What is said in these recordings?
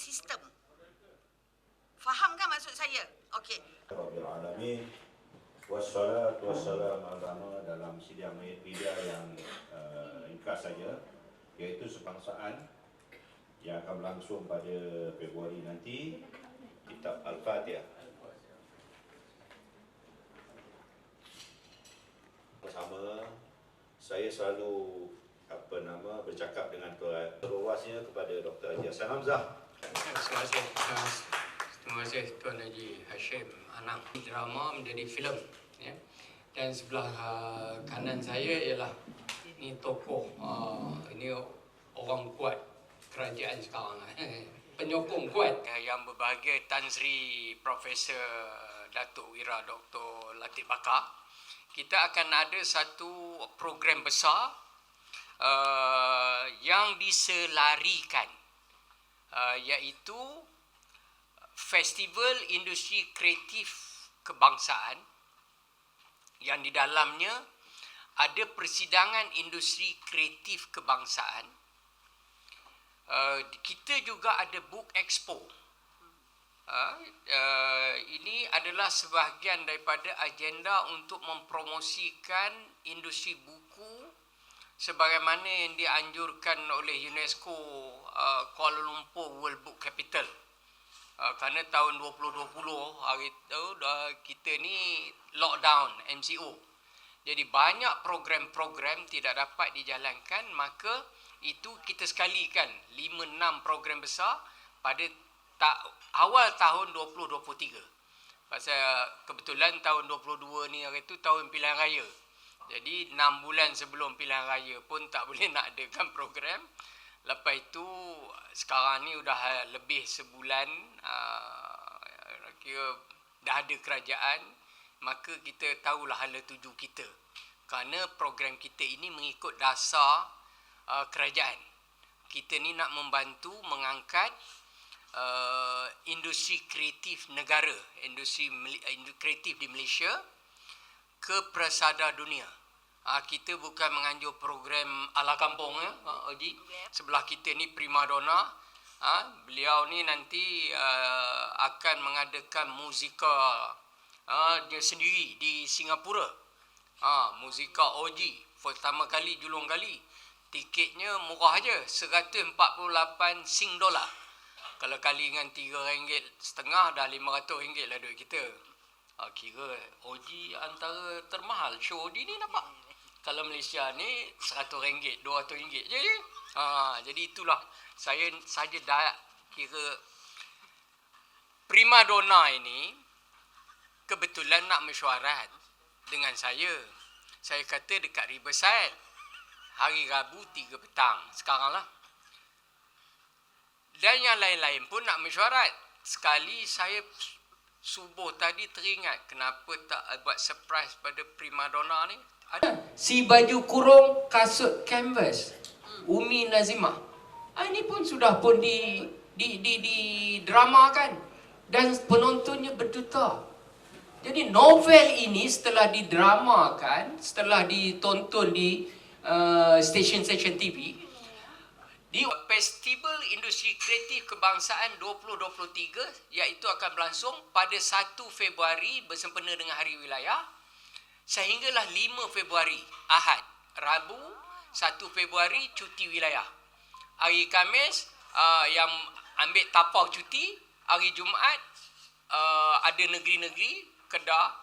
sistem. Faham kan maksud saya? Okey. Rabbil alamin. Wassalatu wassalamu ala dalam sidang media yang ringkas saja, iaitu sebangsaan yang akan berlangsung pada Februari nanti. Kitab Al-Fatihah. Bersama saya selalu bercakap dengan luasnya kepada Dr. Haji Hassan Hamzah. Terima kasih Tuan Haji Hashim Anang. Drama menjadi filem, ya. Dan sebelah kanan saya ialah ini tokoh, ini orang kuat kerajaan sekarang, penyokong kuat yang berbahagia Tan Sri Profesor Datuk Wira Dr. Latif Bakar. Kita akan ada satu program besar yang diselarikan, iaitu Festival Industri Kreatif Kebangsaan, yang di dalamnya ada persidangan industri kreatif kebangsaan. Kita juga ada book expo. Ini adalah sebahagian daripada agenda untuk mempromosikan industri buku sebagaimana yang dianjurkan oleh UNESCO Kuala Lumpur World Book Capital. Kerana tahun 2020 hari itu kita ni lockdown MCO. Jadi banyak program-program tidak dapat dijalankan, maka itu kita sekalikan 5-6 program besar pada awal tahun 2023. Pasal kebetulan tahun 22 ni hari tu tahun pilihan raya. Jadi 6 bulan sebelum pilihan raya pun tak boleh nak adakan program. Lepas itu sekarang ni dah lebih sebulan, kira dah ada kerajaan, maka kita tahulah hala tuju kita. Kerana program kita ini mengikut dasar kerajaan. Kita ni nak membantu mengangkat industri kreatif negara, industri kreatif di Malaysia ke persada dunia. Kita bukan menganjur program ala kampung, Haji. Sebelah kita ni primadona. Beliau ni nanti akan mengadakan muzikal dia sendiri di Singapura. Muzikal OG pertama kali, julung kali. Tiketnya murah aja, 148 Sing dolar. Kalau kali dengan RM3.5 dah RM500 lah duit kita. Kira OG antara termahal show OG ni nampak. Kalau Malaysia ni RM100, RM200 je. Jadi itulah, saya saja dah kira primadona ini kebetulan nak mesyuarat dengan saya. Saya kata dekat Riverside hari Rabu 3 petang. Sekarang lah. Dan yang lain-lain pun nak mesyuarat. Sekali saya subuh tadi teringat kenapa tak buat surprise pada primadona ni. Ada si baju kurung kasut canvas Umi Nazimah. Ini pun sudah pun di dramakan dan penontonnya berjuta. Jadi novel ini setelah didramakan, setelah ditonton di stesen-stesen TV, di Festival Industri Kreatif Kebangsaan 2023, iaitu akan berlangsung pada 1 Februari bersempena dengan Hari Wilayah sehinggalah 5 Februari Ahad, Rabu 1 Februari cuti wilayah. Hari Khamis yang ambil tapau cuti, hari Jumaat ada negeri-negeri Kedah,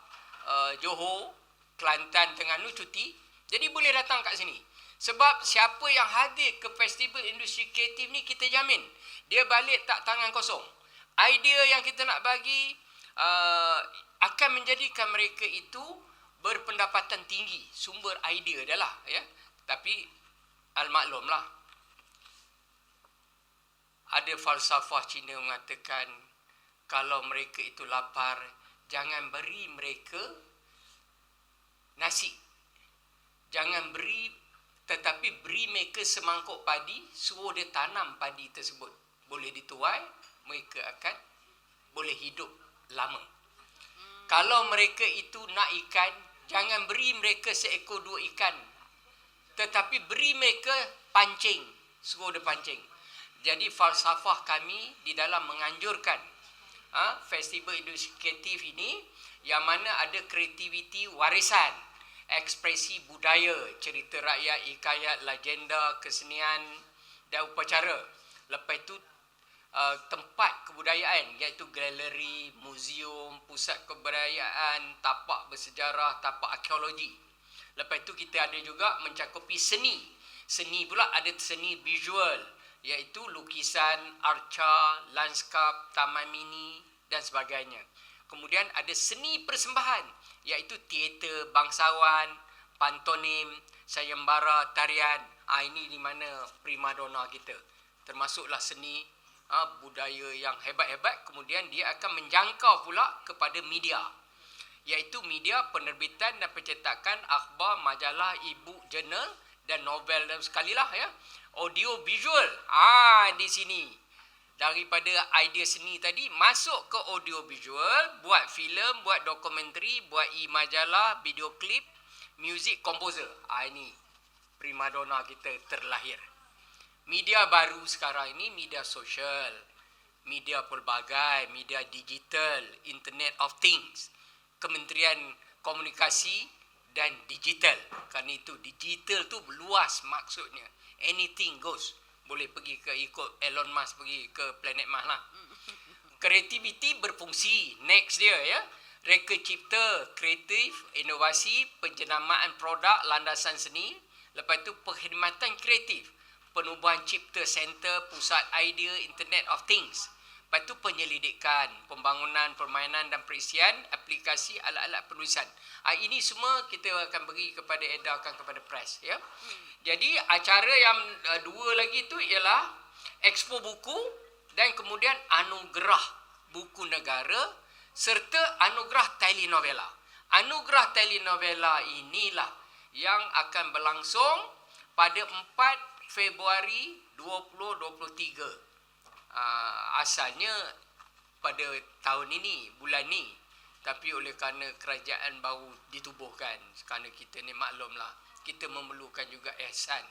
Johor, Kelantan, Terengganu cuti. Jadi boleh datang kat sini. Sebab siapa yang hadir ke Festival Industri Kreatif ni kita jamin dia balik tak tangan kosong. Idea yang kita nak bagi akan menjadikan mereka itu berpendapatan tinggi, sumber idea dia lah, ya. Tapi al-maklumlah, ada falsafah Cina mengatakan kalau mereka itu lapar, jangan beri mereka nasi. Jangan beri, tetapi beri mereka semangkuk padi, suruh dia tanam padi tersebut. Boleh dituai, mereka akan boleh hidup lama. Kalau mereka itu nak ikan, jangan beri mereka seekor 2 ikan, tetapi beri mereka pancing, suruh dia pancing. Jadi falsafah kami di dalam menganjurkan festival industri kreatif ini, yang mana ada kreativiti warisan, ekspresi budaya, cerita rakyat, hikayat, legenda, kesenian dan upacara. Lepas itu tempat kebudayaan, iaitu galeri, muzium, pusat kebudayaan, tapak bersejarah, tapak arkeologi. Lepas itu kita ada juga mencakupi seni. Seni pula ada seni visual, iaitu lukisan, arca, lanskap, taman mini dan sebagainya. Kemudian ada seni persembahan, iaitu teater bangsawan, pantomim, sayembara, tarian. Ini di mana primadona kita. Termasuklah seni budaya yang hebat-hebat. Kemudian dia akan menjangkau pula kepada media, iaitu media penerbitan dan pencetakan akhbar, majalah, e-book, jurnal dan novel, dan sekali lah ya, audio visual. Di sini daripada idea seni tadi masuk ke audio visual, buat filem, buat dokumentari, buat e-majalah, video klip, music composer. Ini primadona kita terlahir. Media baru sekarang ini media sosial, media pelbagai, media digital, Internet of Things, Kementerian Komunikasi dan Digital. Kerana itu digital tu luas maksudnya. Anything goes. Boleh pergi ke ikut Elon Musk pergi ke planet Mars lah. Kreativiti berfungsi. Next dia ya. Reka cipta, kreatif, inovasi, penjenamaan produk, landasan seni. Lepas tu perkhidmatan kreatif. Penubuhan cipta center, pusat idea, Internet of Things. Lepas tu penyelidikan, pembangunan, permainan dan perisian, aplikasi alat-alat penulisan. Ini semua kita akan beri kepada, edarkan kepada press. Ya. Jadi acara yang dua lagi tu ialah Expo Buku dan kemudian Anugerah Buku Negara serta Anugerah Telenovela. Anugerah Telenovela inilah yang akan berlangsung pada 4 Februari 2023. Asalnya pada tahun ini, bulan ni, tapi oleh kerana kerajaan baru ditubuhkan, kerana kita ni maklumlah, kita memerlukan juga ihsan,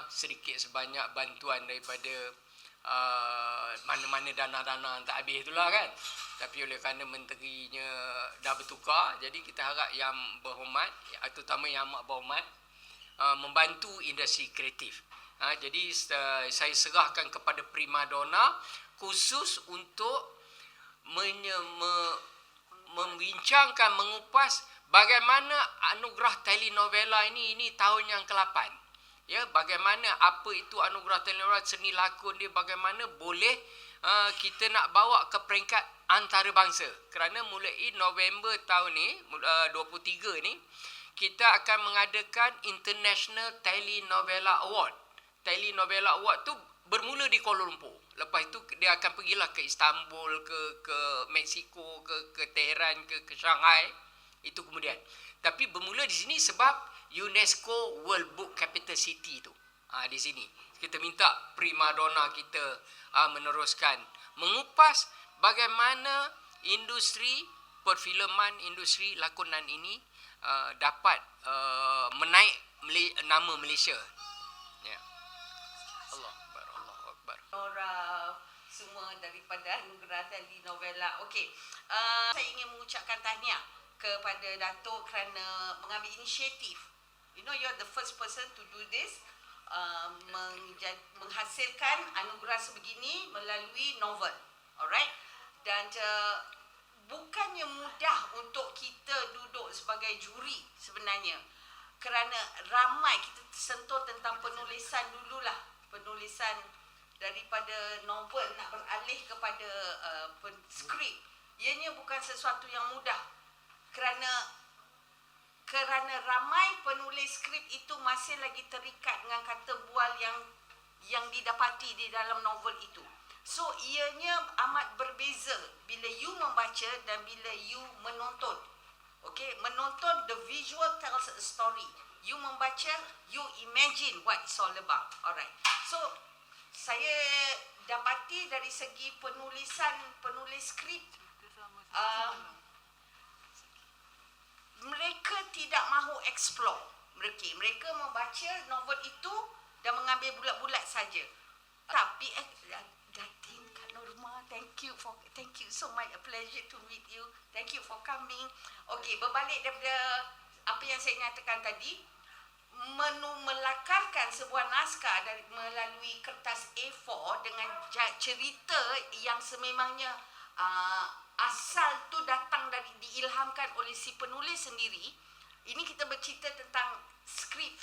sedikit sebanyak bantuan daripada mana-mana dana-dana yang tak habis itulah kan. Tapi oleh kerana menterinya dah bertukar, jadi kita harap yang berhormat, terutama yang amat berhormat, membantu industri kreatif. Jadi saya serahkan kepada primadona khusus untuk membincangkan, mengupas bagaimana anugerah telenovela ini tahun yang ke-8. Ya, bagaimana apa itu anugerah telenovela, seni lakon dia, bagaimana boleh kita nak bawa ke peringkat antarabangsa. Kerana mulai November tahun ni, 23 ni, kita akan mengadakan International Telenovela Award. Telenovela Award tu bermula di Kuala Lumpur. Lepas itu dia akan pergilah ke Istanbul, ke Mexico, ke Tehran, ke Shanghai. Itu kemudian. Tapi bermula di sini sebab UNESCO World Book Capital City tu. Di sini. Kita minta primadona kita meneruskan mengupas bagaimana industri perfilman, industri lakonan ini dapat menaik nama Malaysia. Ya. Allahu Akbar. Nora, semua daripada anugerah telenovela. Okey, saya ingin mengucapkan tahniah kepada Datuk kerana mengambil inisiatif. You know, you're the first person to do this. Menghasilkan anugerah sebegini melalui novel. Alright? Dan bukannya mudah untuk kita duduk sebagai juri sebenarnya. Kerana ramai kita sentuh tentang penulisan dululah. Penulisan daripada novel nak beralih kepada skrip. Ianya bukan sesuatu yang mudah. Kerana ramai penulis skrip itu masih lagi terikat dengan kata bual yang didapati di dalam novel itu. So ianya amat berbeza bila you membaca dan bila you menonton. Okay, menonton, the visual tells a story. You membaca, you imagine what it's all about. Alright. So saya dapati dari segi penulis skrip, mereka tidak mahu explore. Mereka membaca novel itu dan mengambil bulat-bulat saja. Tapi Datin, Kak Norma, thank you so much, a pleasure to meet you. Thank you for coming. Okey, berbalik daripada apa yang saya nyatakan tadi, melakarkan sebuah naskah melalui kertas A4 dengan cerita yang sememangnya asal tu datang dari diilhamkan oleh si penulis sendiri. Ini kita bercerita tentang skrip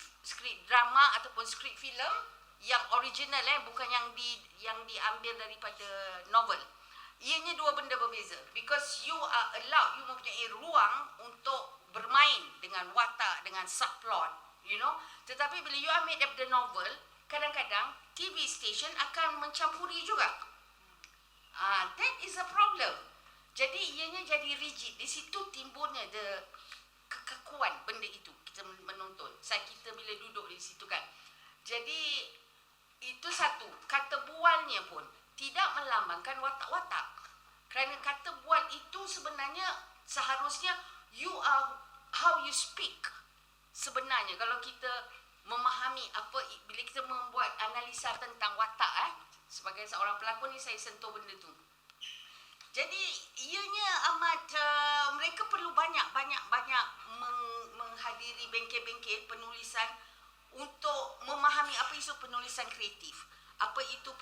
drama ataupun skrip filem yang original, bukan yang diambil daripada novel. Ianya dua benda berbeza, because you are allowed, you mempunyai ruang untuk bermain dengan watak, dengan subplot, you know. Tetapi bila you ambil daripada novel, kadang-kadang TV station akan mencampuri juga. That is a problem. Jadi ianya jadi rigid. Di situ timbulnya kekakuan benda itu. Kita menonton. Kita bila duduk di situ kan. Jadi itu satu. Kata bualnya pun tidak melambangkan watak-watak. Kerana kata bual itu sebenarnya seharusnya you are how you speak. Sebenarnya kalau kita memahami apa, bila kita membuat analisa tentang watak, sebagai seorang pelakon ni saya sentuh benda tu. Jadi ianya amat mereka perlu banyak menghadiri bengkel-bengkel penulisan untuk memahami apa isu penulisan kreatif. Apa itu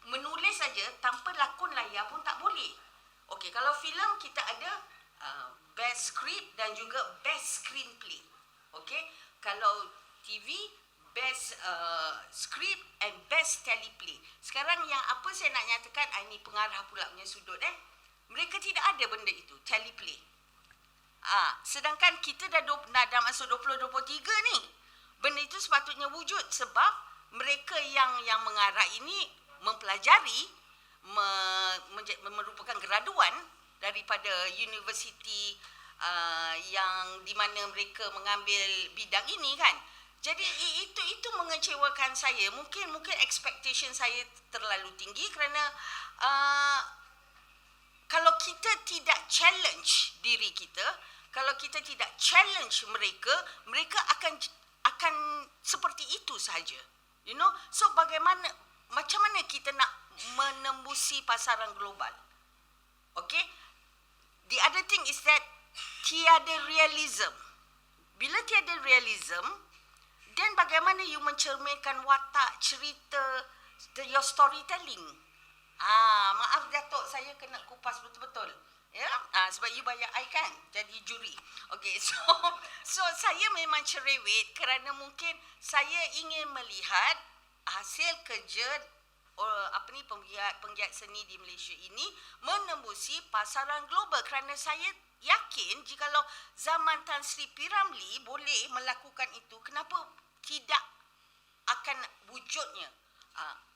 menulis saja tanpa lakon layar pun tak boleh. Okey, kalau filem kita ada best script dan juga best screenplay. Okey, kalau TV best script and best teleplay. Sekarang yang apa saya nak nyatakan, ini pengarah pula punya sudut mereka tidak ada benda itu, teleplay. Sedangkan kita dah masuk 2023 ni. Benda itu sepatutnya wujud sebab mereka yang mengarah ini mempelajari, merupakan graduan daripada universiti yang di mana mereka mengambil bidang ini kan. Jadi itu mengecewakan saya. Mungkin expectation saya terlalu tinggi kerana kalau kita tidak challenge diri kita, kalau kita tidak challenge mereka akan seperti itu saja. You know? So macam mana kita nak menembusi pasaran global? Okay? The other thing is that tiada realism. Bila tiada realism, dan bagaimana you mencerminkan watak, cerita, your storytelling. Maaf Datuk, saya kena kupas betul-betul. Ya, sebab you bayar I kan, jadi juri. Okay, so saya memang cerewet kerana mungkin saya ingin melihat hasil kerja penggiat seni di Malaysia ini menembusi pasaran global. Kerana saya yakin jikalau zaman Tan Sri P. Ramlee boleh melakukan itu, kenapa tidak akan wujudnya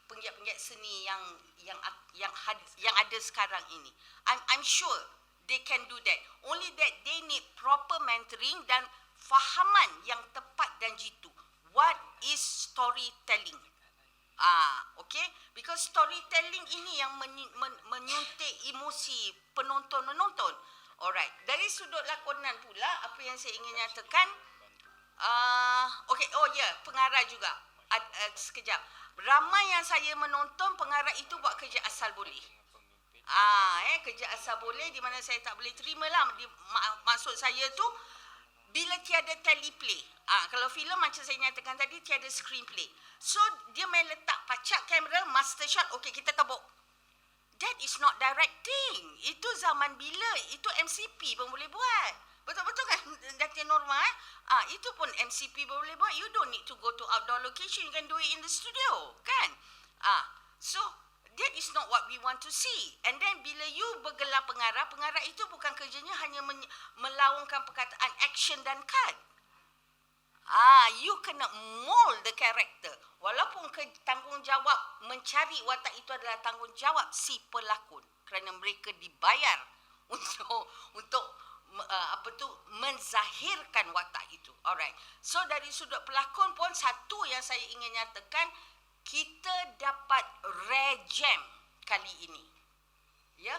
penggiat-penggiat seni yang ada sekarang ini. I'm sure they can do that. Only that they need proper mentoring dan fahaman yang tepat dan jitu. What is storytelling? Okay? Because storytelling ini yang menyuntik emosi penonton-menonton. Alright. Dari sudut lakonan pula, apa yang saya ingin nyatakan, okay, pengarah juga. Sekejap. Ramai yang saya menonton, pengarah itu buat kerja asal boleh. Kerja asal boleh di mana saya tak boleh terima lah. Maksud saya tu, bila tiada teleplay. Kalau filem macam saya nyatakan tadi, tiada screenplay. So, dia main letak pacak kamera, master shot, okay, kita tabuk. That is not directing. Itu zaman bila, itu MCP pun boleh buat. Betul-betul kan, Datin Norma? Itu pun MCP boleh buat. You don't need to go to outdoor location. You can do it in the studio, kan? So, that is not what we want to see. And then, bila you bergelar pengarah itu bukan kerjanya hanya melaungkan perkataan action dan cut. You kena mold the character. Walaupun tanggungjawab mencari watak itu adalah tanggungjawab si pelakon. Kerana mereka dibayar untuk menzahirkan watak itu. Alright. So dari sudut pelakon pun satu yang saya ingin nyatakan, kita dapat rejam kali ini. Ya.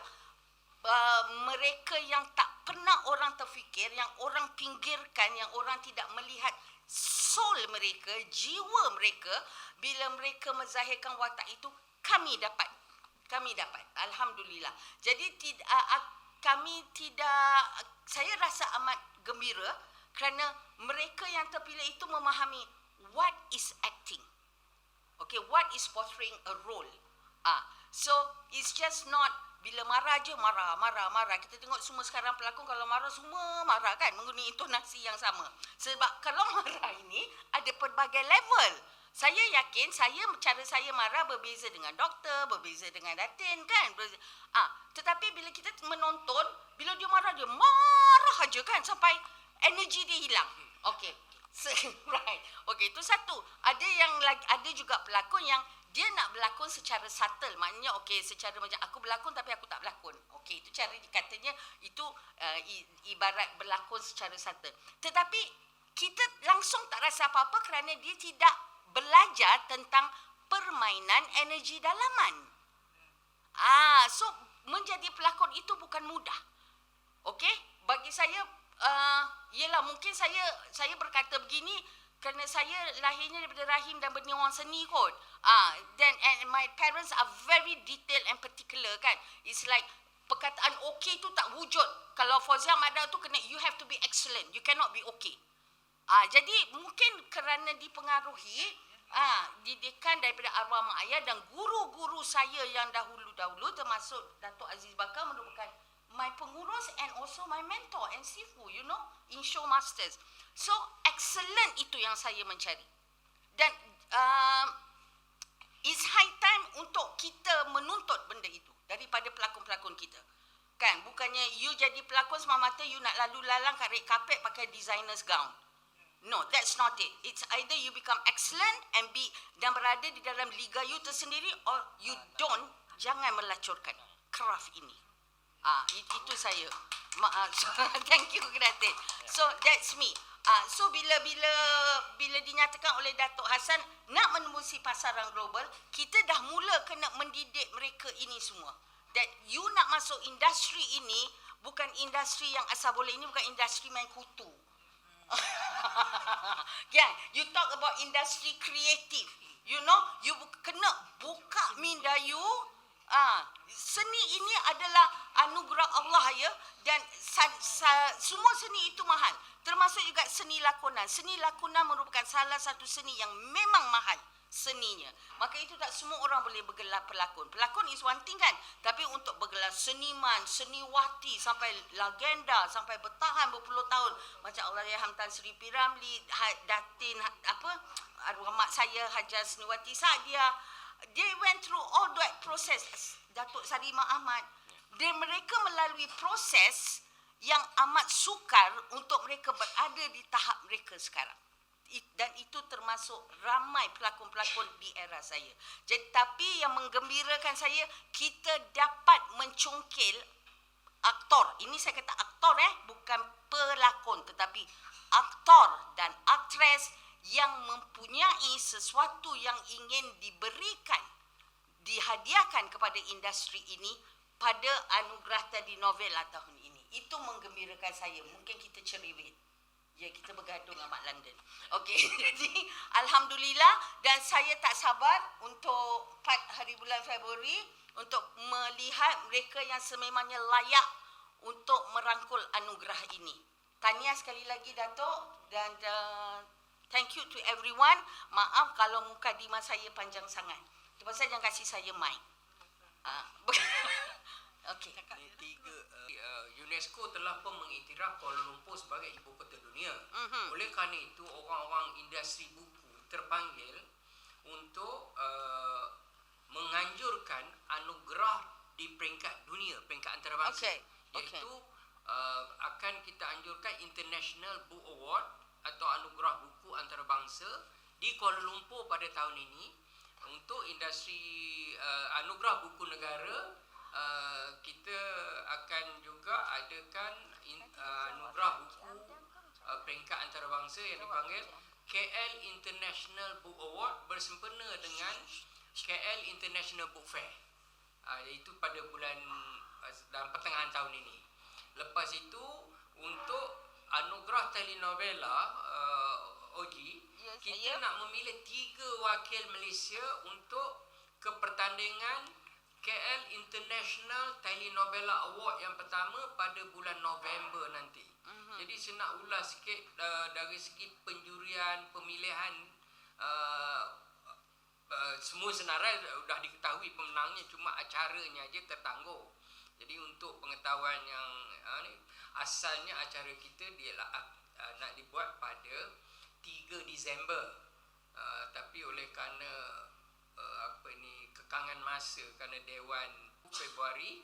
Mereka yang tak pernah orang terfikir, yang orang pinggirkan, yang orang tidak melihat soul mereka, jiwa mereka, bila mereka menzahirkan watak itu, kami dapat. Alhamdulillah. Jadi saya rasa amat gembira kerana mereka yang terpilih itu memahami what is acting. Okay, what is portraying a role. So it's just not bila marah je marah. Kita tengok semua sekarang pelakon kalau marah semua marah kan, menggunakan intonasi yang sama. Sebab kalau marah ini ada pelbagai level. Saya yakin cara saya marah berbeza dengan doktor, berbeza dengan datin kan. Tetapi bila kita menonton, bila dia marah aja kan sampai energi dia hilang. Okey. Right. Okey, itu satu. Ada juga pelakon yang dia nak berlakon secara subtle. Maknanya okey, secara macam aku berlakon tapi aku tak berlakon. Okey, itu cara katanya itu ibarat berlakon secara subtle. Tetapi kita langsung tak rasa apa-apa kerana dia tidak belajar tentang permainan energi dalaman. So menjadi pelakon itu bukan mudah. Okey, bagi saya yelah mungkin saya berkata begini kerana saya lahirnya daripada rahim dan benih orang seni kot. And my parents are very detailed and particular kan. It's like perkataan okay tu tak wujud. Kalau Fauzia Mada tu kena you have to be excellent. You cannot be okay. Jadi mungkin kerana dipengaruhi didikan daripada arwah mak ayah dan guru-guru saya yang dahulu-dahulu termasuk Datuk Aziz Bakar merupakan my pengurus and also my mentor and sifu, in show masters. So excellent itu yang saya mencari. Dan it's high time untuk kita menuntut benda itu daripada pelakon-pelakon kita. Kan, bukannya you jadi pelakon semata-mata you nak lalu lalang kat red carpet pakai designer's gown. No, that's not it. It's either you become excellent dan berada di dalam liga you tersendiri or you don't, jangan melacurkan craft ini. Itu saya. Thank you, Gratin. So that's me. So bila dinyatakan oleh Datuk Hassan nak menembusi pasaran global, kita dah mula kena mendidik mereka ini semua. That you nak masuk industri ini bukan industri yang asal boleh, ini bukan industri main kutu. Yeah, you talk about industry creative. You kena buka minda you. Seni ini adalah anugerah Allah ya, dan semua seni itu mahal, termasuk juga seni lakonan. Seni lakonan merupakan salah satu seni yang memang mahal seninya. Maka itu tak semua orang boleh bergelar pelakon. Pelakon is one thing kan, tapi untuk bergelar seniman, seniwati sampai legenda, sampai bertahan berpuluh tahun macam Allahyarham Tan Sri P. Ramlee, Datin arwah mak saya Hajar Seniwati Sadia, they went through all that process. Datuk Sarimah Ahmad, dan mereka melalui proses yang amat sukar untuk mereka berada di tahap mereka sekarang. Dan itu termasuk ramai pelakon-pelakon di era saya. Jadi, tapi yang menggembirakan saya, kita dapat mencongkel aktor. Ini saya kata aktor bukan pelakon, tetapi aktor dan aktris yang mempunyai sesuatu yang ingin diberikan, dihadiahkan kepada industri ini pada anugerah tadi novela tahun ini. Itu menggembirakan saya. Mungkin kita cerewet. Ya, kita bergaduh dengan Mak London. Okey, jadi Alhamdulillah, dan saya tak sabar untuk 4 hari bulan Februari untuk melihat mereka yang sememangnya layak untuk merangkul anugerah ini. Tahniah sekali lagi Datuk, dan thank you to everyone. Maaf kalau mukadimah saya panjang sangat. Itu pasal jangan kasih saya mic. Okey. UNESCO telah pun mengiktiraf Kuala Lumpur sebagai ibu kota dunia. Oleh kerana itu, orang-orang industri buku terpanggil untuk menganjurkan anugerah di peringkat dunia, peringkat antarabangsa. Iaitu akan kita anjurkan International Book Award atau anugerah buku antarabangsa di Kuala Lumpur pada tahun ini. Untuk industri anugerah buku negara, kita akan juga adakan anugerah buku peringkat antarabangsa yang dipanggil KL International Book Award bersempena dengan KL International Book Fair, iaitu pada dalam pertengahan tahun ini. Lepas itu, untuk anugerah telenovela, Oji, Ya, kita saya. nak memilih 3 wakil Malaysia untuk ke pertandingan KL International Telenovela Award yang pertama pada bulan November nanti. Jadi saya nak ulas sikit dari segi penjurian, pemilihan, semua senarai sudah diketahui pemenangnya, cuma acaranya aja tertangguh. Jadi untuk pengetahuan yang ni, asalnya acara kita dia nak dibuat pada 3 Disember. Tapi oleh kerana kekangan masa kerana Dewan Februari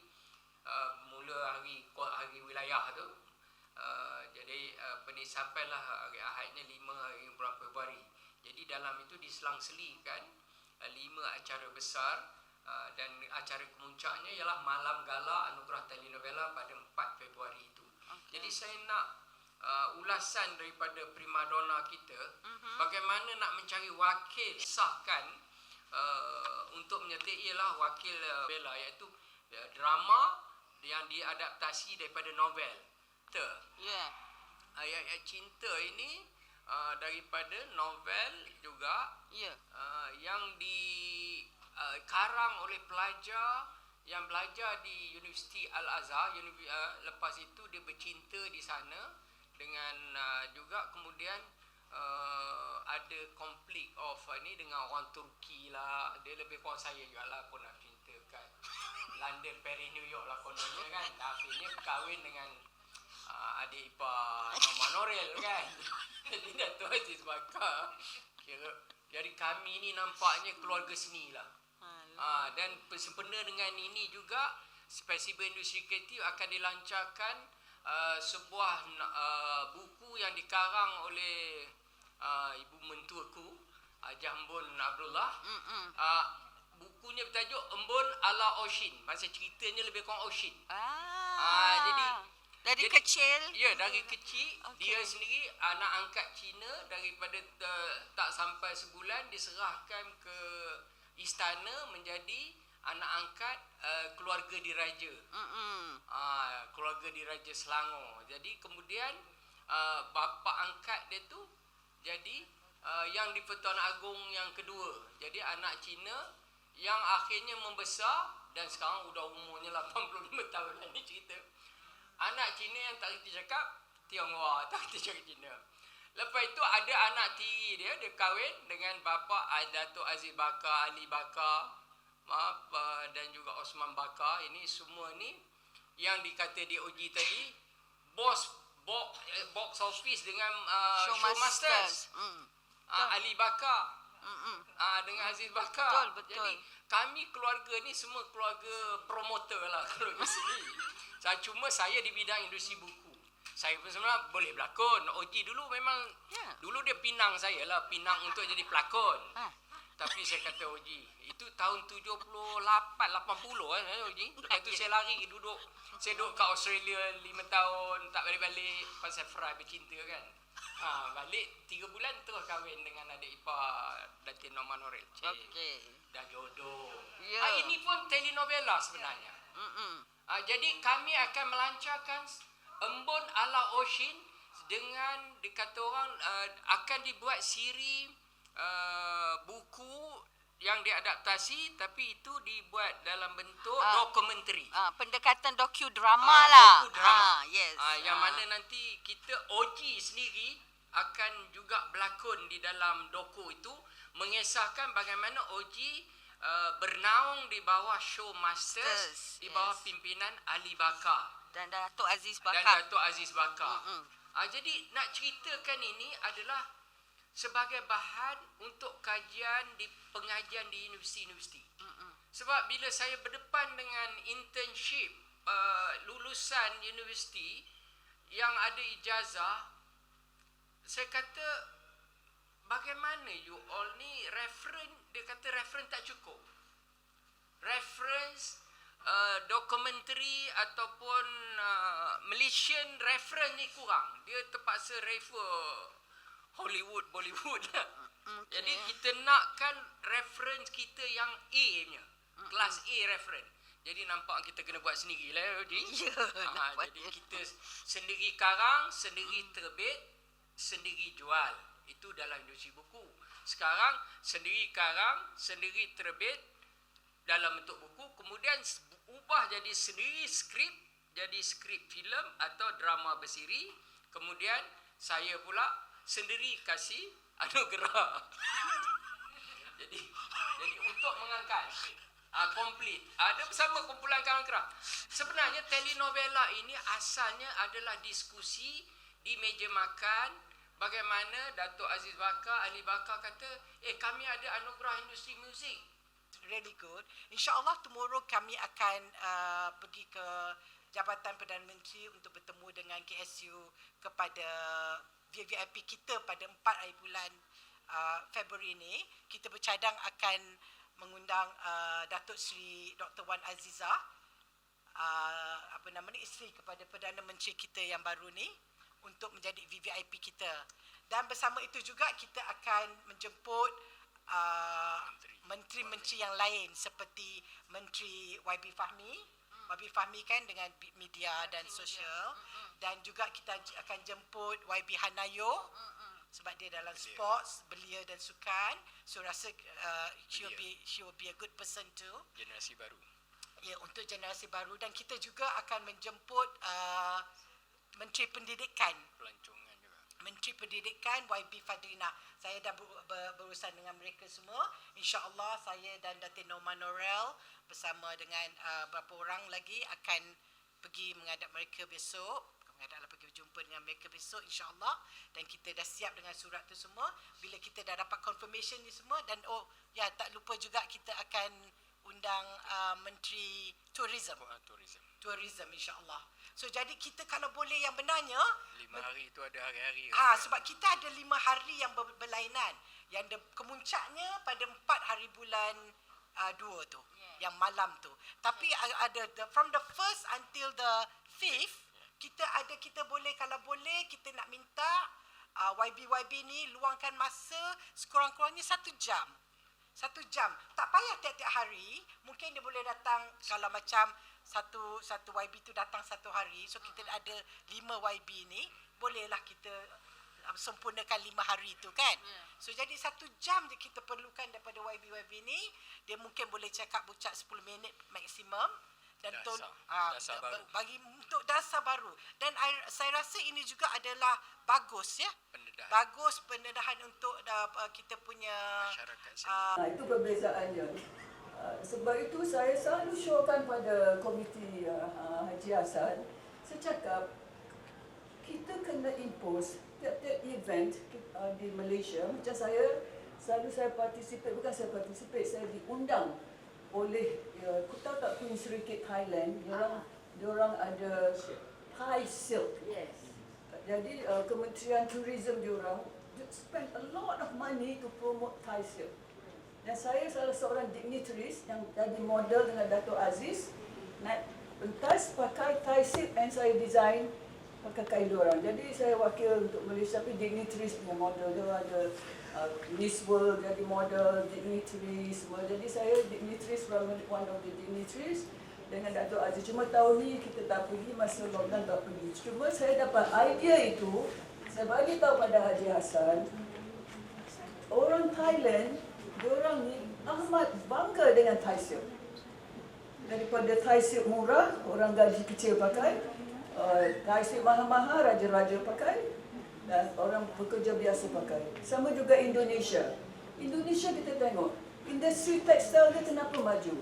mula hari wilayah tu, jadi sampailah hari Ahadnya 5 hari bulan Februari. Jadi dalam itu diselang-selikan 5 acara besar, dan acara kemuncaknya ialah Malam Gala Anugerah Telenovela pada 4 Februari itu. Jadi saya nak ulasan daripada primadona kita, bagaimana nak mencari wakil sahkan untuk menyertai ialah wakil bela, iaitu drama yang diadaptasi daripada novel. Ya. Ayat-ayat cinta ini daripada novel juga, Ya. yang dikarang oleh pelajar yang belajar di Universiti Al-Azhar. Lepas itu dia bercinta di sana dengan juga kemudian ada konflik of ni dengan orang Turki lah. Dia lebih kurang saya juga lah pun nak cinta kat London, Paris, New York lah kononnya kan. Akhirnya berkahwin dengan adik ipar Norma Norel kan. Jadi Dato' Aziz Bakar jadi kami ni nampaknya keluarga seni lah. Dan sempena dengan ini juga Festival Industri Kreatif akan dilancarkan sebuah buku yang dikarang oleh ibu mentuaku Hajah Embun Abdullah. Bukunya bertajuk Embun ala Oshin. Masa ceritanya lebih kurang Oshin. Jadi kecil. Ya, dari kecil. Okey. Dia sendiri anak angkat Cina, daripada tak sampai sebulan diserahkan ke istana menjadi anak angkat keluarga diraja. Keluarga diraja Selangor. Jadi kemudian bapa angkat dia tu jadi yang di-Pertuan Agong yang kedua. Jadi anak Cina yang akhirnya membesar dan sekarang sudah umurnya 85 tahun lah ni cerita. Anak Cina yang tak kerti cakap Tionghoa, tak kerti cakap Cina. Lepas itu ada anak tiri dia kahwin dengan bapa Dato' Aziz Bakar, Ali Bakar, dan juga Osman Bakar. Ini semua ni yang dikata di Oji tadi, box office dengan Showmasters. Ali Bakar dengan Aziz Bakar. Betul. Jadi kami keluarga ni semua keluarga promoter lah keluarga sini. Cuma saya di bidang industri buku. Saya pun sebenarnya boleh berlakon. Oji dulu memang, dulu dia pinang saya lah, pinang untuk jadi pelakon. Tapi saya kata Oji, itu tahun 78, 80 Oji. Lepas tu saya lari duduk. Saya duduk kat Australia 5 tahun, tak balik-balik pasal Fry bercinta kan. Balik 3 bulan terus kahwin dengan adik ipar Datin Norma Norel. Okey. Dah jodoh. Ya. Ini pun telenovela sebenarnya. Jadi kami akan melancarkan Embun ala Oshin dengan dikata orang akan dibuat siri buku yang diadaptasi, tapi itu dibuat dalam bentuk dokumentari. Pendekatan dokudrama lah. Dokudrama. Yes. Yang mana nanti kita Oji sendiri akan juga berlakon di dalam doku itu, mengisahkan bagaimana Oji bernaung di bawah Showmasters, di bawah pimpinan Ali Bakar dan Dato' Aziz Bakar. Jadi nak ceritakan ini adalah sebagai bahan untuk kajian di pengajian di universiti-universiti. Sebab bila saya berdepan dengan internship lulusan universiti yang ada ijazah, saya kata, bagaimana you all ni dia kata reference tak cukup. Reference dokumentari ataupun Malaysian reference ni kurang. Dia terpaksa refer Hollywood, Bollywood. Jadi kita nakkan reference kita yang A punya. Kelas A reference. Jadi nampak kita kena buat sendiri lah. Jadi kita sendiri karang, sendiri terbit, sendiri jual. Itu dalam industri buku. Sekarang sendiri karang, sendiri terbit dalam bentuk buku, kemudian ubah jadi sendiri skrip, jadi skrip filem atau drama bersiri. Kemudian saya pula sendiri kasih anugerah. jadi untuk mengangkat komplit. Ada bersama kumpulan kawan-kawan. Sebenarnya telenovela ini asalnya adalah diskusi di meja makan. Bagaimana Datuk Aziz Bakar, Ali Bakar kata, kami ada anugerah industri muzik. Really good. InsyaAllah tomorrow kami akan pergi ke Jabatan Perdana Menteri untuk bertemu dengan KSU kepada VVIP kita pada 4 hari bulan Februari ini. Kita bercadang akan mengundang Datuk Seri Dr. Wan Azizah, isteri kepada Perdana Menteri kita yang baru ni, untuk menjadi VVIP kita. Dan bersama itu juga kita akan menjemput menteri-menteri yang lain seperti Menteri YB Fahmi. YB Fahmi kan dengan media dan sosial. Dan juga kita akan jemput YB Hanayo sebab dia dalam sports, belia dan sukan. So rasa she will be a good person too. Generasi baru. Ya, untuk generasi baru. Dan kita juga akan menjemput Menteri Pendidikan. Pelancongan juga. Menteri Pendidikan YB Fadrina. Saya dah berurusan dengan mereka semua. InsyaAllah saya dan Datin Norman Norel bersama dengan beberapa orang lagi akan pergi menghadap mereka besok. Pergi berjumpa dengan mereka besok insyaAllah. Dan kita dah siap dengan surat tu semua. Bila kita dah dapat confirmation ni semua. Dan tak lupa juga kita akan undang Menteri Tourism. Tourism insyaAllah. So jadi kita kalau boleh yang benarnya 5 hari itu ada hari-hari. Sebab kita ada 5 hari yang berlainan. Yang kemuncaknya pada 4 hari bulan 2 tu. Yang malam tu. Tapi ada from the 1st until the 5th, kita boleh, kalau boleh kita nak minta YB ni luangkan masa sekurang-kurangnya 1 jam. 1 jam. Tak payah tiap-tiap hari. Mungkin dia boleh datang kalau macam satu YB tu datang 1 hari. So kita ada 5 YB ni. Bolehlah kita sempurnakan 5 hari tu kan. So jadi 1 jam je kita perlukan daripada YB ni. Dia mungkin boleh bucak 10 minit maksimum. Dan dasar baru. Bagi untuk dasar baru. Dan saya rasa ini juga adalah bagus ya. Pendedahan. Bagus pendedahan untuk kita punya masyarakat sini. Itu perbezaannya. Sebab itu saya selalu syorkan pada komiti Haji Hassan. Saya cakap kita kena impose tiap-tiap event di Malaysia. Macam saya participate, bukan saya participate, saya diundang oleh aku tahu tak Queen Sirikit Thailand, diorang ada Thai Silk. Yes. Jadi Kementerian Tourism diorang spend a lot of money to promote Thai Silk. Dan saya salah seorang dignitaries yang jadi model dengan Dato' Aziz, naik pentas pakai Thai Silk and saya design pakai kain diorang. Jadi saya wakil untuk Malaysia, tapi dignitaries punya model. Dia ada Miss World jadi model, dignitaries semua. Jadi saya dignitaries, one of the dignitaries dengan Dato' Aziz. Cuma tahun ni kita tak pergi, masa lockdown tak pergi. Cuma saya dapat idea itu, saya bagi tahu pada Haji Hassan, orang Thailand, diorang ni amat bangga dengan Thai Silk. Daripada Thai Silk murah, orang gaji kecil pakai, Thai Silk mahal-mahal, raja-raja pakai, dan orang pekerja biasa pakai. Sama juga Indonesia. Indonesia kita tengok, industri tekstil dia kenapa maju?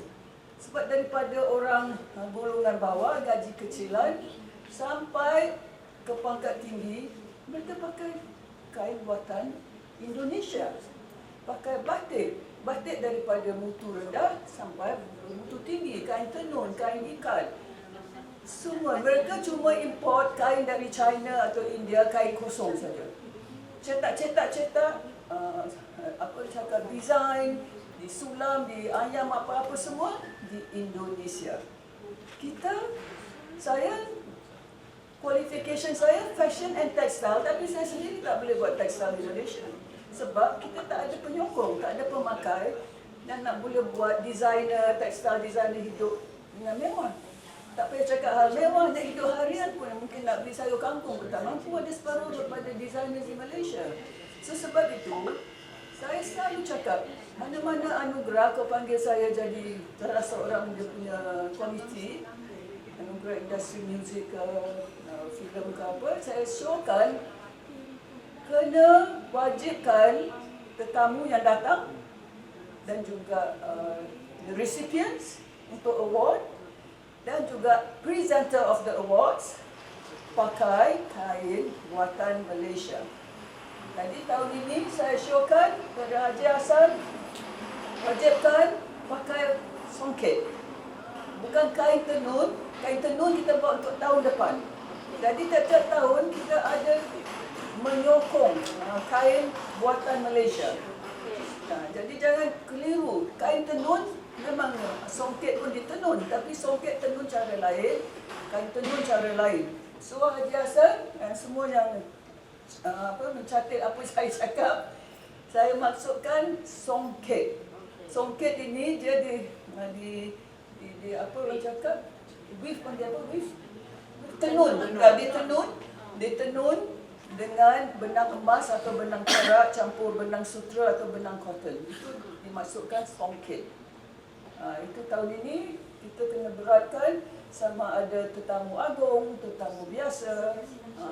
Sebab daripada orang golongan bawah, gaji kecilan, sampai ke pangkat tinggi, mereka pakai kain buatan Indonesia. Pakai batik. Batik daripada mutu rendah sampai mutu tinggi. Kain tenun, kain ikat. Semua. Mereka cuma import kain dari China atau India, kain kosong saja. Cetak, design, disulam, di ayam apa-apa semua di Indonesia. Qualification saya fashion and textile, tapi saya sendiri tak boleh buat textile di Malaysia. Sebab kita tak ada penyokong, tak ada pemakai dan nak boleh buat designer, textile designer hidup dengan mewah. Tak payah cakap hal mewah, nak hidup harian pun mungkin nak beli sayur kangkung pun tak mampu. Ada separuh daripada designer di Malaysia. So sebab itu, saya selalu cakap, mana-mana anugerah kau panggil saya jadi salah seorang dia punya komiti, anugerah industri muzik ke, filem ke apa, saya showkan, kena wajibkan tetamu yang datang dan juga the recipients untuk award dan juga presenter of the awards pakai kain buatan Malaysia. Jadi tahun ini saya showkan kepada Haji Hassan, wajibkan pakai songket. Bukan kain tenun kita buat untuk tahun depan. Jadi tiap-tiap tahun kita ada menyokong kain buatan Malaysia. Jadi jangan keliru, kain tenun memang songket pun ditenun, tapi songket tenun cara lain, kain tenun cara lain. So Haji Hassan dan semua yang mencatat apa saya cakap, saya maksudkan songket. Songket ini dia di apa orang cakap, weave pun dia apa, weave? Tenun. Ditenun dengan benang emas atau benang perak campur benang sutra atau benang cotton. Itu dimaksudkan songket. Itu tahun ini kita kena beratkan sama ada tetamu agung, tetamu biasa,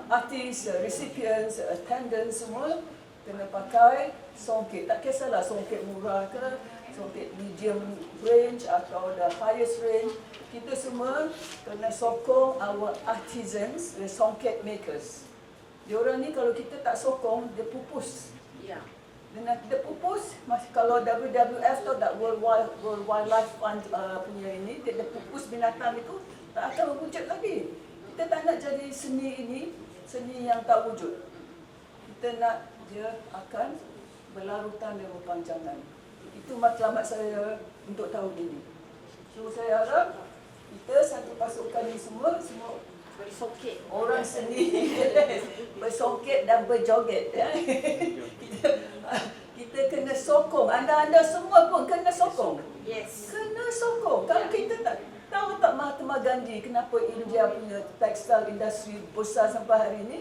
artis, recipients, attendants semua kena pakai songket. Tak kisahlah songket murah ke, songket medium range atau the highest range. Kita semua kena sokong our artisans, the songket makers. Diorang ni kalau kita tak sokong, dia pupus. Dengan dia pupus, kalau WWF atau World Wildlife Fund punya ini, dia pupus binatang itu, tak akan berwujud lagi. Kita tak nak jadi seni ini, seni yang tak wujud. Kita nak dia akan berlarutan dan berpanjangan. Itu matlamat saya untuk tahun ini. So saya harap kita satu pasukan ini semua bersongket, orang seni bersongket dan berjoget. Kita kena sokong. Anda semua pun kena sokong. Yes. Kena sokong. Kalau kita tak tahu tak Mahatma Gandhi kenapa India punya textile industry besar sampai hari ini.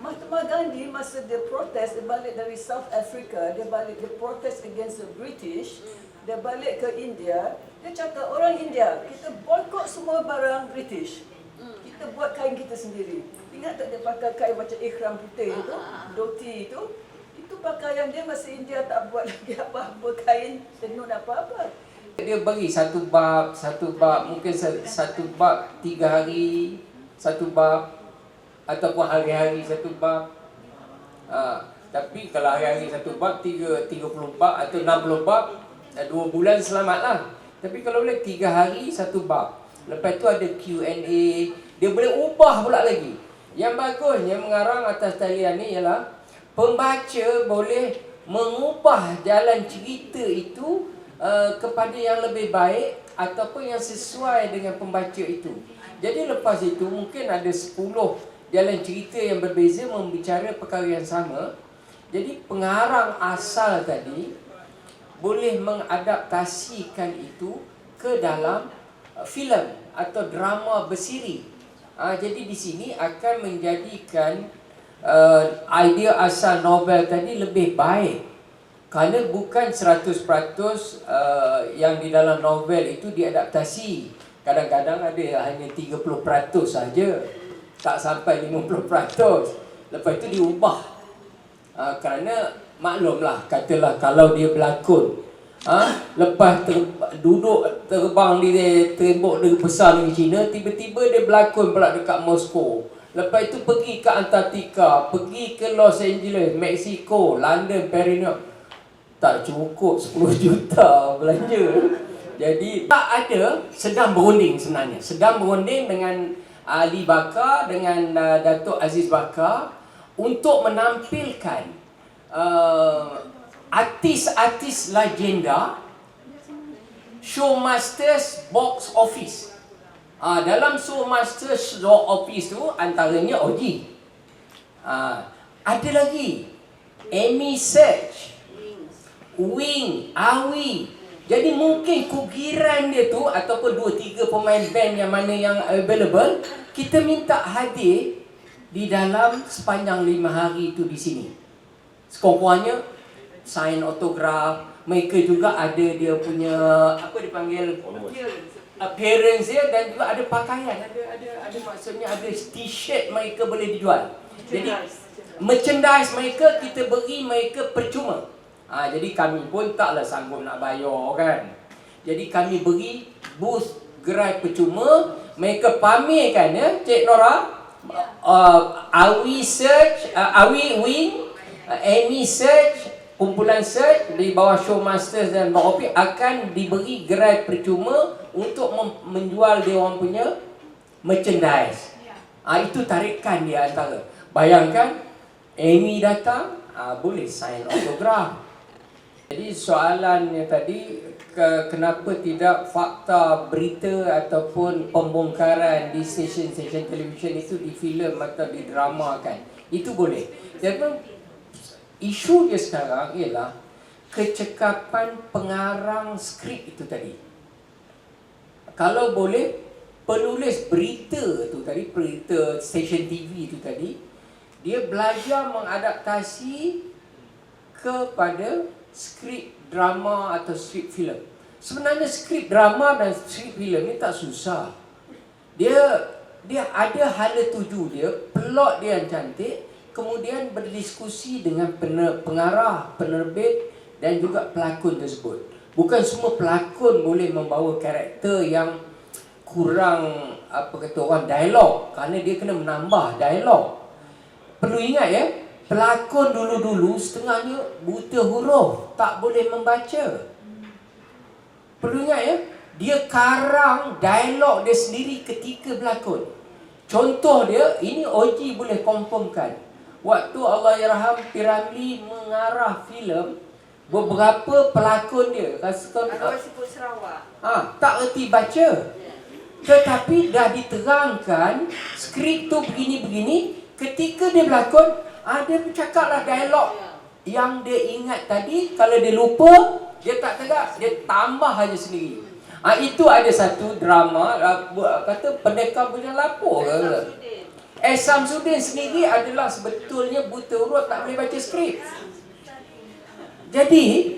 Mahatma Gandhi masa dia protes, dia balik dari South Africa, dia protes against the British, dia balik ke India, dia cakap orang India, kita boycott semua barang British. Kita buat kain kita sendiri. Ingat tak dia pakai kain macam ikhram putih itu, dhoti itu pakaian dia masa India tak buat lagi apa-apa kain tenun apa-apa. Dia bagi satu bab, mungkin satu bab 3 hari, satu bab ataupun hari-hari satu bab. Tapi kalau hari-hari satu bab 30 bab atau 60 bab, 2 bulan selamatlah. Tapi kalau boleh 3 hari satu bab. Lepas tu ada Q&A, dia boleh ubah pula lagi. Yang bagusnya mengarang atas talian ni ialah pembaca boleh mengubah jalan cerita itu kepada yang lebih baik ataupun yang sesuai dengan pembaca itu. Jadi lepas itu mungkin ada 10 jalan cerita yang berbeza membicara perkara yang sama. Jadi pengarang asal tadi boleh mengadaptasikan itu ke dalam filem atau drama bersiri. Jadi di sini akan menjadikan idea asal novel tadi lebih baik. Kerana bukan 100% yang di dalam novel itu diadaptasi. Kadang-kadang ada hanya 30% saja, tak sampai 50%. Lepas itu diubah. Kerana maklumlah, katalah kalau dia berlakon, lepas duduk terbang di tembok besar di China, tiba-tiba dia berlakon pula dekat Moskow. Lepas itu pergi ke Antartika, pergi ke Los Angeles, Mexico, London, Paris. Tak cukup 10 juta belanja. Jadi tak ada, sedang berunding sebenarnya. Sedang berunding dengan Ali Bakar, dengan Datuk Aziz Bakar untuk menampilkan artis-artis legenda Showmasters Box Office. Dalam Showmasters Box Office tu antaranya Oji. Ada lagi Amy Search, Wing, Awi. Jadi mungkin kugiran dia tu ataupun 2-3 pemain band yang mana yang available, kita minta hadir di dalam sepanjang 5 hari itu di sini. sekurang-kurangnya sign autograph. Mereka juga ada dia punya apa dipanggil appearance dia, dan juga ada pakaian, ada maksudnya ada t-shirt mereka boleh dijual. Jadi merchandise mereka kita beri mereka percuma. Jadi kami pun taklah sanggup nak bayar kan. Jadi kami beri booth gerai percuma, mereka pamerkan ya, Cik Nora. Awi Search, Awi Wing, Amy Search, kumpulan Search di bawah Showmasters dan Bang Opik akan diberi gerai percuma untuk menjual dia orang punya merchandise. Itu tarikan dia antara. Bayangkan Amy datang, boleh sign autograph. Jadi soalannya tadi, kenapa tidak fakta berita ataupun pembongkaran di stesen-stesen televisyen itu di filem atau di drama kan? Itu boleh. Jadi isu dia sekarang ialah kecekapan pengarang skrip itu tadi. Kalau boleh, penulis berita tu tadi, berita stesen TV itu tadi, dia belajar mengadaptasi kepada skrip drama atau skrip filem. Sebenarnya skrip drama dan skrip filem ni tak susah. Dia ada hala tuju dia, plot dia yang cantik, kemudian berdiskusi dengan pengarah, penerbit dan juga pelakon tersebut. Bukan semua pelakon boleh membawa karakter yang kurang apa kata orang dialog, kerana dia kena menambah dialog. Perlu ingat ya, pelakon dulu-dulu setengahnya buta huruf, tak boleh membaca. Perlu ingat ya, dia karang dialog dia sendiri ketika berlakon. Contoh dia, ini Oji boleh confirmkan. Waktu Allahyarham P.Ramlee mengarah filem, beberapa pelakon dia Arwah Siput Sarawak. tak erti baca. Tetapi dah diterangkan skrip tu begini-begini, ketika dia berlakon, dia bercakaplah dialog yang dia ingat tadi. Kalau dia lupa, dia tak tegak, dia tambah aja sendiri. Itu ada satu drama kata Pendekar Bujang Lapuk ke? Samsudin sendiri adalah sebetulnya buta huruf, tak boleh baca skrip. Jadi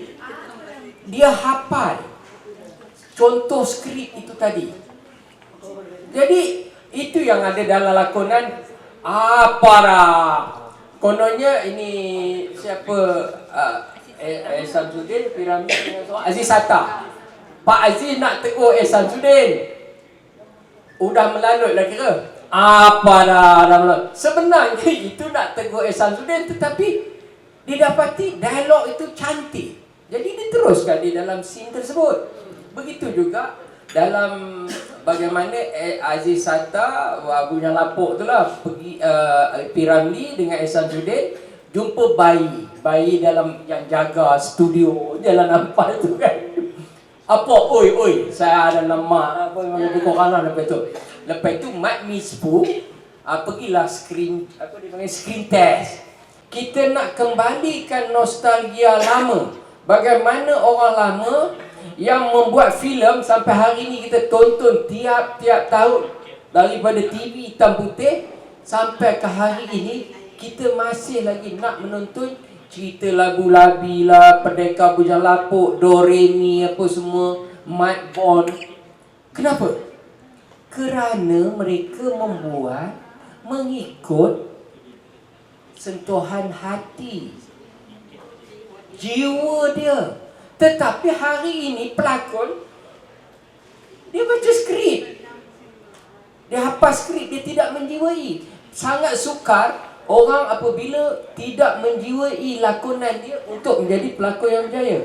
dia hafal contoh skrip itu tadi. Jadi itu yang ada dalam lakonan Parah. Kononnya ini siapa? Samsudin, P.Ramlee, Aziz Hatta. Pak Aziz nak tegur Samsudin, udah melalut lah kira. Apa dah melalut. Sebenarnya itu nak tegur Samsudin, tetapi didapati dialog itu cantik, jadi diteruskan di dalam scene tersebut. Begitu juga dalam bagaimana Aziz Hatta, Bujang Lapuk tu lah, pergi P.Ramlee dengan Samsudin jumpa bayi dalam yang jaga studio Jalan Ampal tu kan. Apa oi saya ada nama apa lebih kurang lah. Lepas tu Mat Mispu pergilah screen test. Kita nak kembalikan nostalgia lama. Bagaimana orang lama yang membuat filem sampai hari ini kita tonton tiap-tiap tahun, daripada TV hitam putih sampai ke hari ini, kita masih lagi nak menonton cerita lagu Labi lah, Pendekar Bujang Lapuk, Doremi apa semua, Mat Bond. Kenapa? Kerana mereka membuat mengikut sentuhan hati, jiwa dia. Tetapi hari ini pelakon, dia baca skrip, dia hafal skrip, dia tidak menjiwai. Sangat sukar orang apabila tidak menjiwai lakonan dia untuk menjadi pelakon yang berjaya.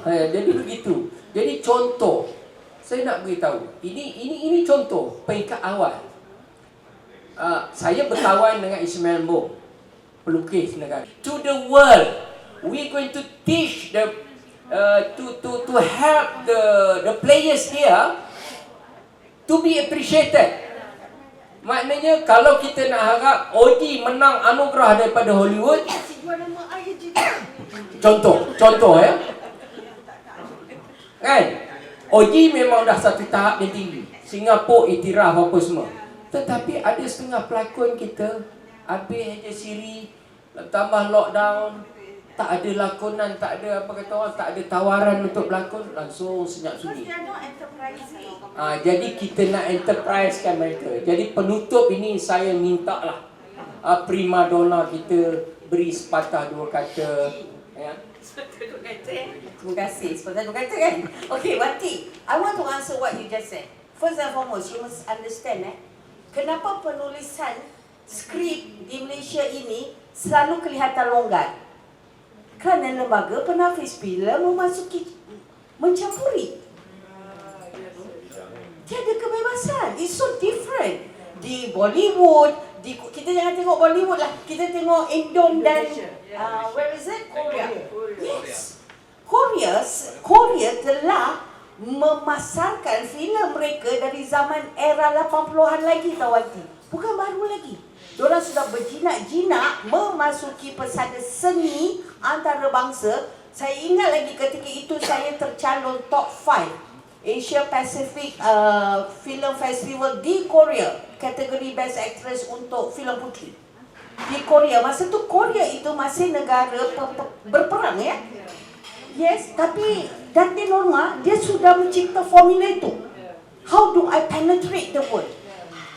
Jadi begitu. Jadi contoh, saya nak beritahu, ini contoh peringkat awal. Saya berkawan dengan Ismail Mbong, pelukis negara. To the world, we going to teach the to help the players here to be appreciated. Maknanya kalau kita nak harap Oji menang anugerah daripada Hollywood, contoh ya, kan? Oji memang dah satu tahap yang tinggi, Singapura iktiraf apa semua. Tetapi ada setengah pelakon kita Habis je Siri, tambah lockdown, tak ada lakonan, tak ada apa kata orang, tak ada tawaran untuk berlakon, langsung senyap sunyi. Jadi kita nak enterprise kan mereka. Jadi penutup ini saya minta lah prima donna kita beri sepatah dua kata. Ya. Terima kasih. Sepatah dua kata kan? Okay, Wati, I want to answer what you just said. First and foremost, you must understand kenapa penulisan skrip di Malaysia ini selalu kelihatan longgar. Kerana lembaga penafis filem mencampuri. Tiada kebebasan. It's so different. Di Bollywood, kita jangan tengok Bollywood lah. Kita tengok Indon dan where is it? Korea. Yes. Korea telah memasarkan filem mereka dari zaman era 80-an lagi, Tawati. Bukan baru lagi. Diorang sudah berjinak-jinak memasuki pesada seni antarabangsa. Saya ingat lagi ketika itu saya tercalon top 5 Asia Pacific Film Festival di Korea, kategori Best Actress untuk filem puteri di Korea. Masa tu Korea itu masih negara berperang ya. Yes, tapi Datin Norma dia sudah mencipta formula itu. How do I penetrate the world?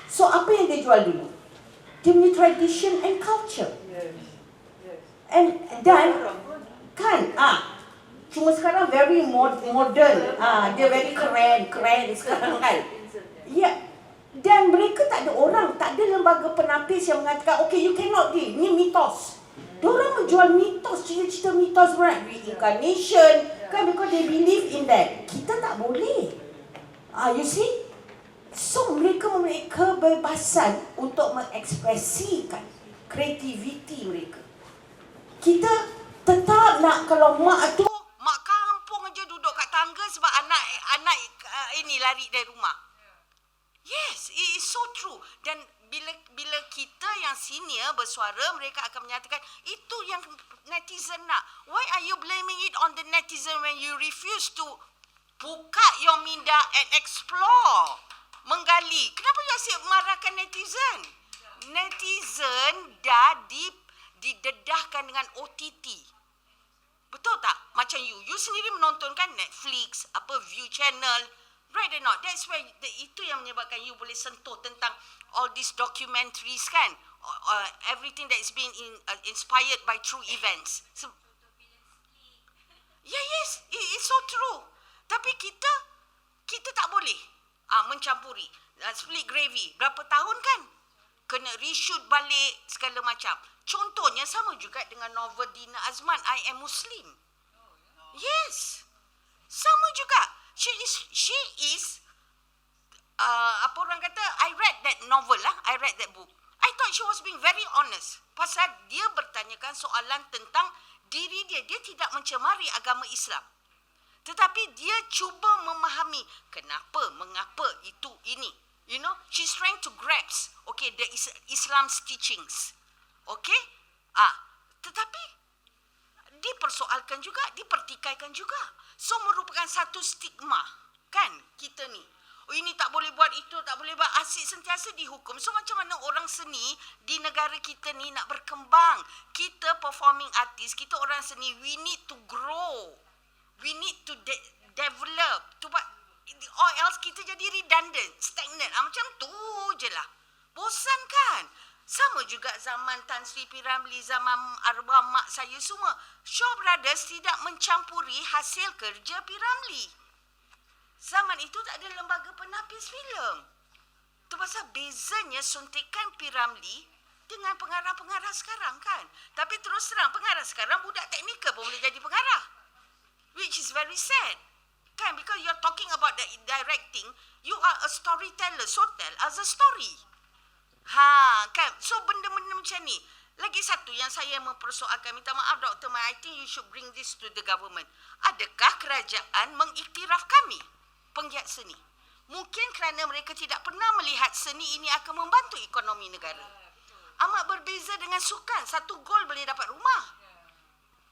So apa yang dia jual dulu? Dia punya tradition and culture. Dan kan cuma sekarang very modern. Dia very keren sekarang kan. Ya. Dan mereka tak ada orang, tak ada lembaga penapis yang mengatakan okay, you cannot ni mitos. Diorang menjual mitos, cerita-cerita mitos reincarnation kan, because they believe in that. Kita tak boleh. You see? So mereka memiliki kebebasan untuk mengekspresikan kreativiti mereka. Kita tetap nak, kalau mak tu mak kampung aja duduk kat tangga sebab anak ini lari dari rumah. Yes, it is so true. Dan bila kita yang senior bersuara, mereka akan menyatakan itu yang netizen nak. Why are you blaming it on the netizen when you refuse to buka your minda and explore? Menggali. Kenapa you asyik marahkan netizen? Netizen dah didedahkan dengan OTT. Betul tak? Macam you sendiri menonton kan Netflix, View Channel, right or not? That's why itu yang menyebabkan you boleh sentuh tentang all these documentaries kan, everything that is being inspired by true events. Yes, it's so true. Tapi kita tak boleh mencampuri. Split gravy berapa tahun kan, kena reshoot balik segala macam. Contohnya sama juga dengan novel Dina Azman, I Am Muslim. Yes, sama juga. She is apa orang kata, I read that novel I read that book. I thought she was being very honest. Pasal dia bertanyakan soalan tentang diri dia tidak mencemari agama Islam. Tetapi dia cuba memahami kenapa, mengapa ini. You know, she's trying to grasp, okay, the Islam's teachings. Okay? Tetapi dipersoalkan juga, dipertikaikan juga. So merupakan satu stigma kan kita ni. Oh, ini tak boleh buat, itu tak boleh buat, asyik sentiasa dihukum. So macam mana orang seni di negara kita ni nak berkembang? Kita performing artist, kita orang seni, we need to grow. We need to develop. Or else kita jadi redundant, stagnant. Macam tu je lah. Bosan kan? Sama juga zaman Tan Sri P. Ramlee, zaman arwah mak saya semua. Shaw Brothers tidak mencampuri hasil kerja P. Ramlee. Zaman itu tak ada lembaga penapis filem. Itu pasal bezanya suntikan P. Ramlee dengan pengarah-pengarah sekarang kan. Tapi terus terang, pengarah sekarang budak teknikal pun boleh jadi pengarah. Which is very sad. Kan? Because you're talking about the directing, you are a storyteller. So tell us a story. Kan? So benda-benda macam ni. Lagi satu yang saya mempersoalkan, minta maaf Dr. Mai, I think you should bring this to the government. Adakah kerajaan mengiktiraf kami, penggiat seni? Mungkin kerana mereka tidak pernah melihat seni ini akan membantu ekonomi negara. Amat berbeza dengan sukan. Satu gol boleh dapat rumah.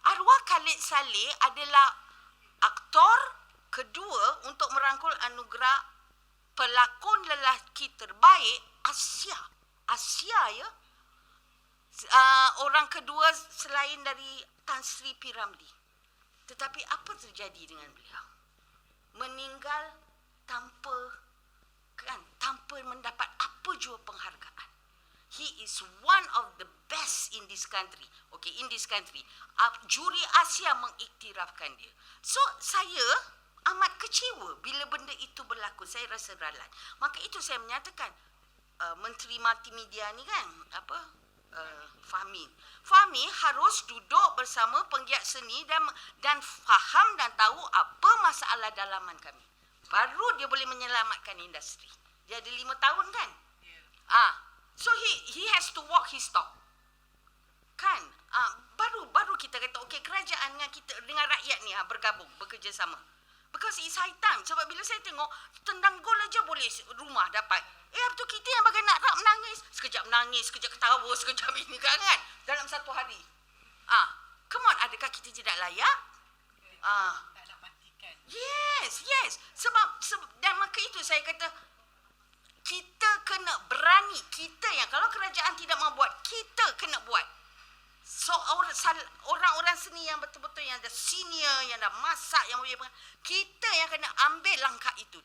Arwah Khalid Saleh adalah aktor kedua untuk merangkul anugerah pelakon lelaki terbaik Asia ya. orang kedua selain dari Tan Sri P. Ramlee. Tetapi apa terjadi dengan beliau? Meninggal tanpa mendapat apa jua penghargaan. He is one of the best in this country. Okay, in this country. Juri Asia mengiktirafkan dia. So, saya amat kecewa bila benda itu berlaku. Saya rasa ralat. Maka itu saya menyatakan, Menteri Multimedia ni kan, Fahmi harus duduk bersama penggiat seni dan faham dan tahu apa masalah dalaman kami. Baru dia boleh menyelamatkan industri. Dia ada 5 tahun kan? So he has to walk his talk. Kan? Baru kita kata okey, kerajaan dengan rakyat ni bergabung, bekerjasama. Because it's high time. Sebab bila saya tengok tendang gol aja boleh rumah dapat. Betul kita yang bagai nak menangis, sekejap ketawa, sekejap ini kan dalam satu hari. Come on, adakah kita tidak layak? Tak nak matikan. Yes. Sebab dan maka itu saya kata kita kena berani. Kita yang kalau kerajaan tidak mahu buat, kita kena buat. So orang-orang seni yang betul-betul yang ada senior, yang dah masak, yang boleh, kita yang kena ambil langkah itu.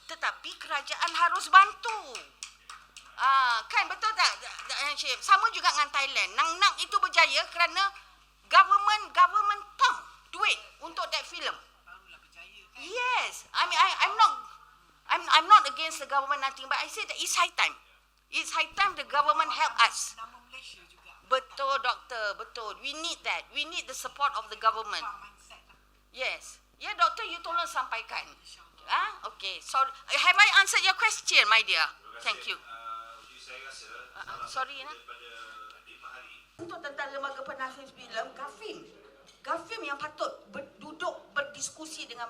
Tetapi kerajaan harus bantu. Kan betul tak? Sama juga dengan Thailand. Nang itu berjaya kerana government pump duit untuk that film. Barulah berjaya kan. Yes. I mean I'm not against the government nothing, but I say that it's high time. It's high time the government help us. Nama Malaysia juga. Betul, doktor, betul. We need that. We need the support of the government. Mindset lah. Yes. Ya, doktor, you tolong sampaikan. Okay. So, have I answered your question, my dear? Thank you. Saya rasa Sorry, daripada Adik Mahari. Untuk tentang lembaga penafis filem, Gafim yang patut duduk berdiskusi dengan